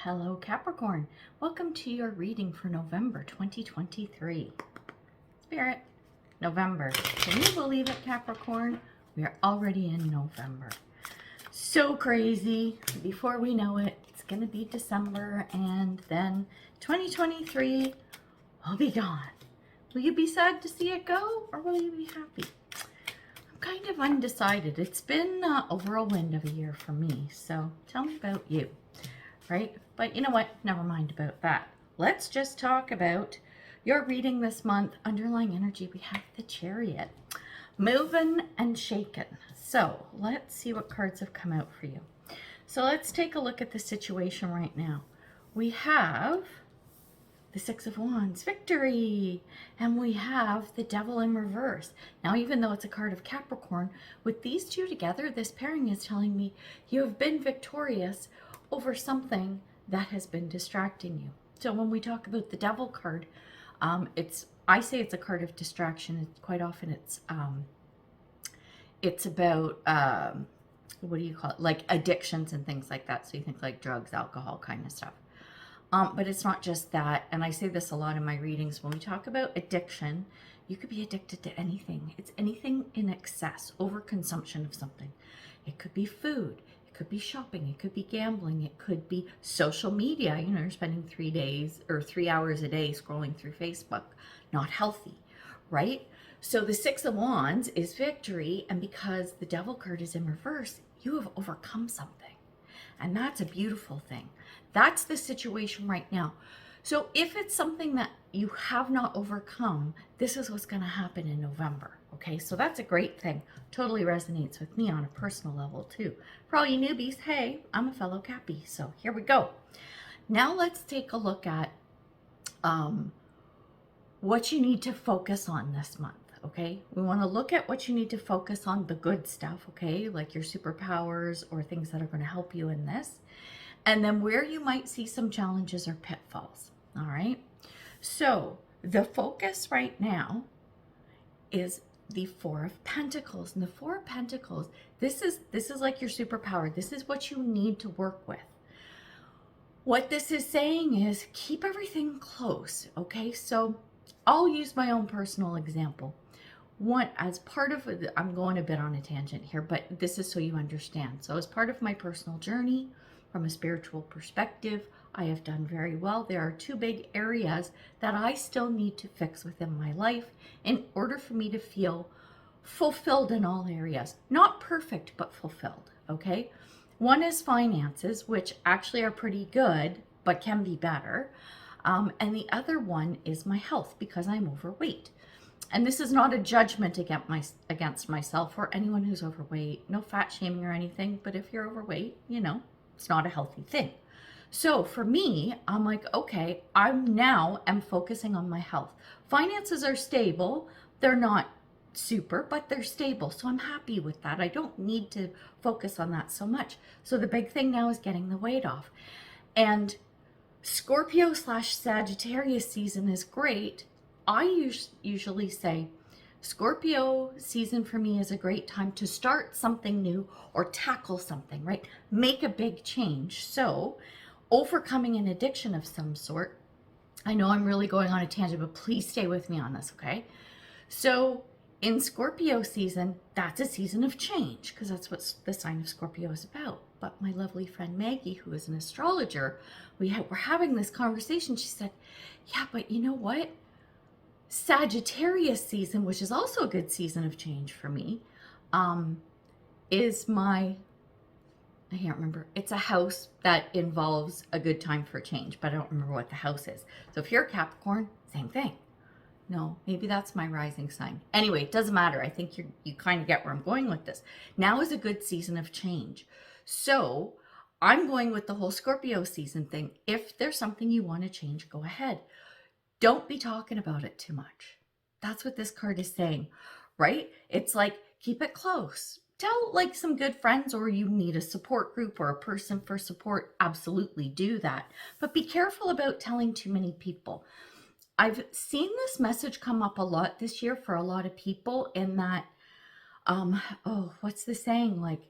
Hello Capricorn, welcome to your reading for November 2023. Spirit, November. Can you believe it, Capricorn? We are already in November. So crazy. Before we know it, it's going to be December and then 2023 will be gone. Will you be sad to see it go or will you be happy? I'm kind of undecided. It's been a whirlwind of a year for me, so tell me about you. Right? But you know what? Never mind about that. Let's just talk about your reading this month. Underlying energy, we have the Chariot. Moving and shaken. So let's see what cards have come out for you. So let's take a look at the situation right now. We have the Six of Wands, victory, and we have the Devil in reverse. Now, even though it's a card of Capricorn, with these two together, this pairing is telling me you have been victorious over something that has been distracting you. So when we talk about the Devil card, I say it's a card of distraction. Quite often it's about what do you call it, like addictions and things like that. So you think like drugs, alcohol kind of stuff. But it's not just that. And I say this a lot in my readings. When we talk about addiction, you could be addicted to anything. It's anything in excess, overconsumption of something. It could be food. It could be shopping. It could be gambling. It could be social media. You know, you're spending 3 hours a day scrolling through Facebook. Not healthy, right? So the Six of Wands is victory. And because the Devil card is in reverse, you have overcome something. And that's a beautiful thing. That's the situation right now. So if it's something that you have not overcome, this is what's going to happen in November. Okay, so that's a great thing. Totally resonates with me on a personal level too. For all you newbies, hey, I'm a fellow Cappie. So here we go. Now let's take a look at what you need to focus on this month. Okay, we want to look at what you need to focus on, the good stuff, okay, like your superpowers or things that are going to help you in this. And then where you might see some challenges or pitfalls. All right. So the focus right now is the Four of Pentacles. And the Four of Pentacles, this is like your superpower. This is what you need to work with. What this is saying is keep everything close. Okay. So I'll use my own personal example. As part of, I'm going a bit on a tangent here, but this is so you understand. So as part of my personal journey, from a spiritual perspective, I have done very well. There are two big areas that I still need to fix within my life in order for me to feel fulfilled in all areas. Not perfect, but fulfilled, okay? One is finances, which actually are pretty good, but can be better. And the other one is my health, because I'm overweight. And this is not a judgment against myself or anyone who's overweight. No fat shaming or anything, but if you're overweight, you know, it's not a healthy thing. So for me, I'm like, okay, I'm focusing on my health. Finances are stable. They're not super, but they're stable. So I'm happy with that. I don't need to focus on that so much. So the big thing now is getting the weight off. And Scorpio/Sagittarius season is great. I usually say Scorpio season for me is a great time to start something new or tackle something, right? Make a big change. So overcoming an addiction of some sort. I know I'm really going on a tangent, but please stay with me on this, okay? So in Scorpio season, that's a season of change because that's what the sign of Scorpio is about. But my lovely friend Maggie, who is an astrologer, we're having this conversation. She said, yeah, but you know what? Sagittarius season, which is also a good season of change for me, is I can't remember. It's a house that involves a good time for change, but I don't remember what the house is. So if you're a Capricorn, same thing. No, maybe that's my rising sign. Anyway, it doesn't matter. I think you kind of get where I'm going with this. Now is a good season of change. So I'm going with the whole Scorpio season thing. If there's something you want to change, go ahead. Don't be talking about it too much. That's what this card is saying, right? It's like, keep it close. Tell like some good friends, or you need a support group or a person for support. Absolutely do that. But be careful about telling too many people. I've seen this message come up a lot this year for a lot of people in that, what's the saying? Like,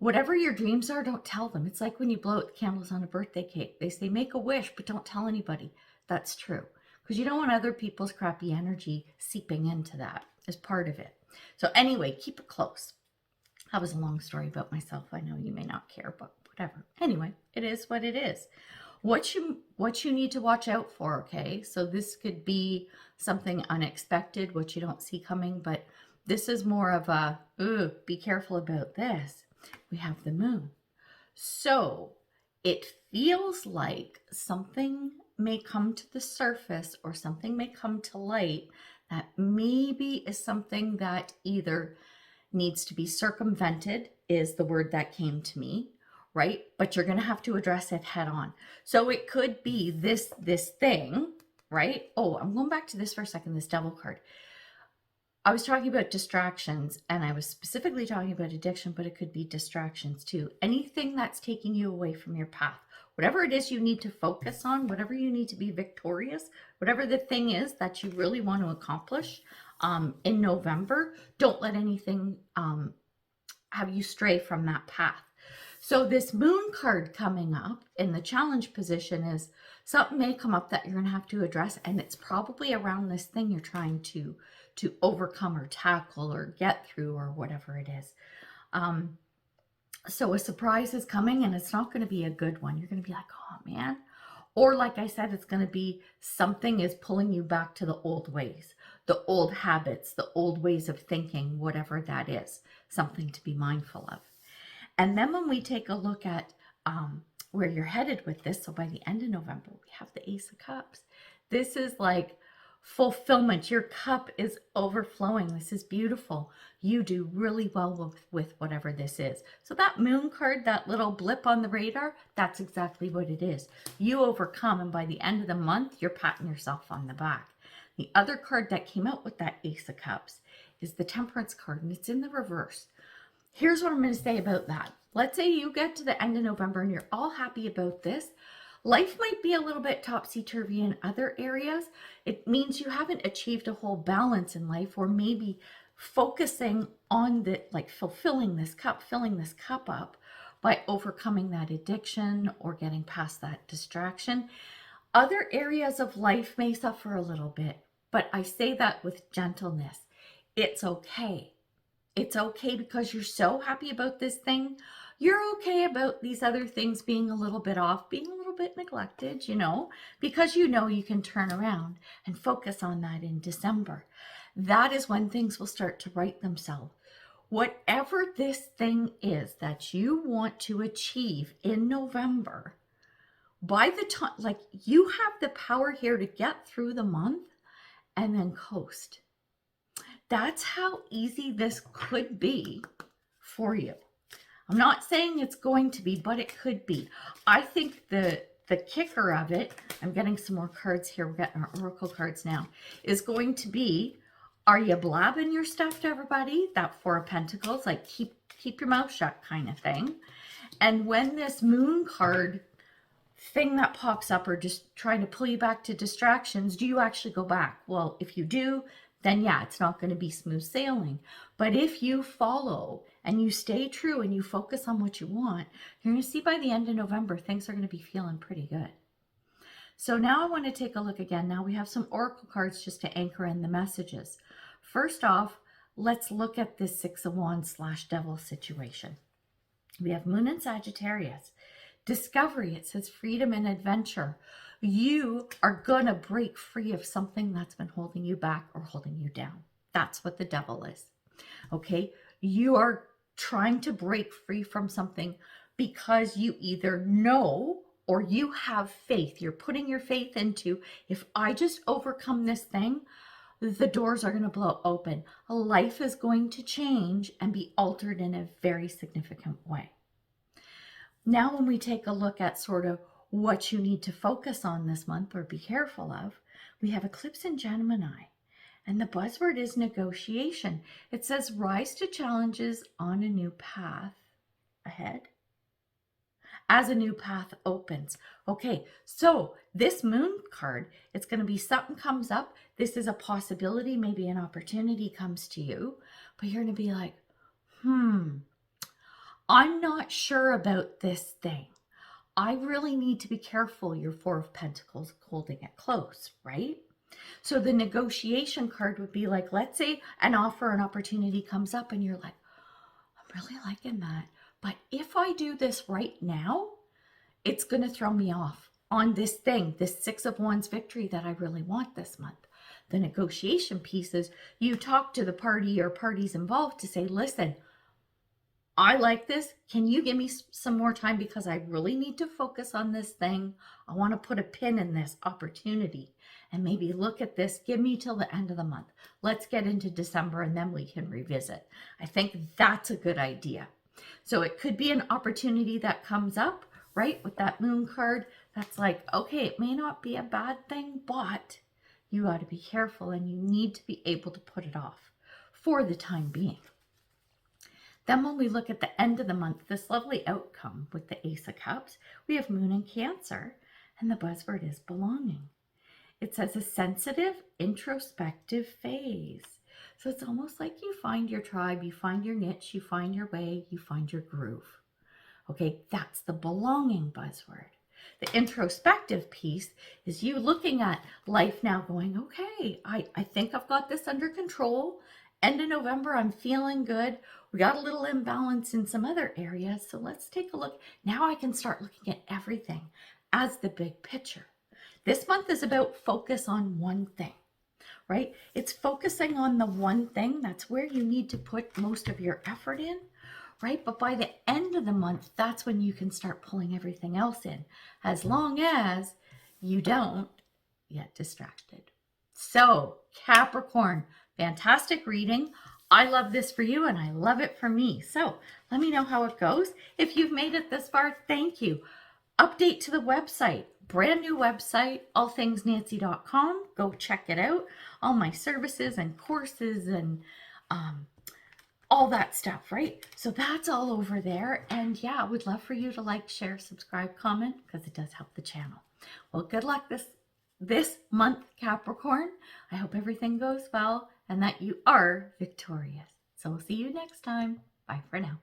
Whatever your dreams are, don't tell them. It's like when you blow out the candles on a birthday cake. They say, make a wish, but don't tell anybody. That's true. Because you don't want other people's crappy energy seeping into that as part of it. So anyway, keep it close. That was a long story about myself. I know you may not care, but whatever. Anyway, it is what it is. What you need to watch out for, okay? So this could be something unexpected, what you don't see coming, but this is more of a, ooh, be careful about this. We have the moon. So it feels like something may come to the surface or something may come to light that maybe is something that either needs to be circumvented, is the word that came to me, right? But you're going to have to address it head on. So it could be this thing, right? Oh, I'm going back to this for a second, this devil card. I was talking about distractions, and I was specifically talking about addiction, but it could be distractions too. Anything that's taking you away from your path, whatever it is you need to focus on, whatever you need to be victorious, whatever the thing is that you really want to accomplish in November, don't let anything have you stray from that path. So this moon card coming up in the challenge position is something may come up that you're going to have to address, and it's probably around this thing you're trying to overcome or tackle or get through or whatever it is. So a surprise is coming, and it's not going to be a good one. You're going to be like, oh man. Or like I said, it's going to be something is pulling you back to the old ways, the old habits, the old ways of thinking, whatever that is, something to be mindful of. And then when we take a look at where you're headed with this, so by the end of November, we have the Ace of Cups. This is like fulfillment. Your cup is overflowing. This is beautiful. You do really well with whatever this is. So that moon card, that little blip on the radar, that's exactly what it is. You overcome, and by the end of the month, you're patting yourself on the back. The other card that came out with that Ace of Cups is the Temperance card, and it's in the reverse. Here's what I'm going to say about that. Let's say you get to the end of November and you're all happy about this. Life might be a little bit topsy-turvy in other areas. It means you haven't achieved a whole balance in life, or maybe focusing on the, like fulfilling this cup, filling this cup up by overcoming that addiction or getting past that distraction. Other areas of life may suffer a little bit, but I say that with gentleness. It's okay. It's okay because you're so happy about this thing. You're okay about these other things being a little bit off, being a little bit neglected, you know, because you know you can turn around and focus on that in December. That is when things will start to right themselves. Whatever this thing is that you want to achieve in November, by the time, like, you have the power here to get through the month and then coast. That's how easy this could be for you. I'm not saying it's going to be, but it could be. I think the kicker of it, I'm getting some more cards here, we're getting our oracle cards now, is going to be, are you blabbing your stuff to everybody? That Four of Pentacles, like keep your mouth shut kind of thing. And when this moon card thing that pops up, or just trying to pull you back to distractions, do you actually go back? Well, if you do, then yeah, it's not going to be smooth sailing. But if you follow and you stay true and you focus on what you want, you're going to see by the end of November, things are going to be feeling pretty good. So now I want to take a look again. Now we have some oracle cards just to anchor in the messages. First off, let's look at this Six of Wands / Devil situation. We have Moon in Sagittarius. Discovery, it says freedom and adventure. You are going to break free of something that's been holding you back or holding you down. That's what the Devil is. Okay? You are trying to break free from something because you either know or you have faith. You're putting your faith into, if I just overcome this thing, the doors are going to blow open. Life is going to change and be altered in a very significant way. Now, when we take a look at sort of what you need to focus on this month or be careful of, we have Eclipse in Gemini, and the buzzword is negotiation. It says rise to challenges on a new path ahead as a new path opens. Okay, so this moon card, it's going to be something comes up. This is a possibility, maybe an opportunity comes to you, but you're going to be like, I'm not sure about this thing. I really need to be careful. Your Four of Pentacles holding it close, right? So the negotiation card would be like, let's say an offer, an opportunity comes up and you're like, I'm really liking that. But if I do this right now, it's going to throw me off on this thing, this Six of Wands victory that I really want this month. The negotiation piece is you talk to the party or parties involved to say, listen, I like this. Can you give me some more time because I really need to focus on this thing. I want to put a pin in this opportunity and maybe look at this. Give me till the end of the month. Let's get into December and then we can revisit. I think that's a good idea. So it could be an opportunity that comes up, right? With that moon card, that's like, okay, it may not be a bad thing, but you got to be careful and you need to be able to put it off for the time being. Then when we look at the end of the month, this lovely outcome with the Ace of Cups, we have Moon in Cancer, and the buzzword is belonging. It says a sensitive, introspective phase. So it's almost like you find your tribe, you find your niche, you find your way, you find your groove. Okay, that's the belonging buzzword. The introspective piece is you looking at life now going, okay, I think I've got this under control. End of November, I'm feeling good. We got a little imbalance in some other areas. So let's take a look. Now I can start looking at everything as the big picture. This month is about focus on one thing, right? It's focusing on the one thing. That's where you need to put most of your effort in, right? But by the end of the month, that's when you can start pulling everything else in, as long as you don't get distracted. So Capricorn, fantastic reading. I love this for you and I love it for me. So let me know how it goes. If you've made it this far, thank you. Update to the website, brand new website, allthingsnancy.com. Go check it out. All my services and courses and all that stuff, right? So that's all over there. And yeah, I would love for you to like, share, subscribe, comment, because it does help the channel. Well, good luck this month, Capricorn. I hope everything goes well and that you are victorious. So we'll see you next time. Bye for now.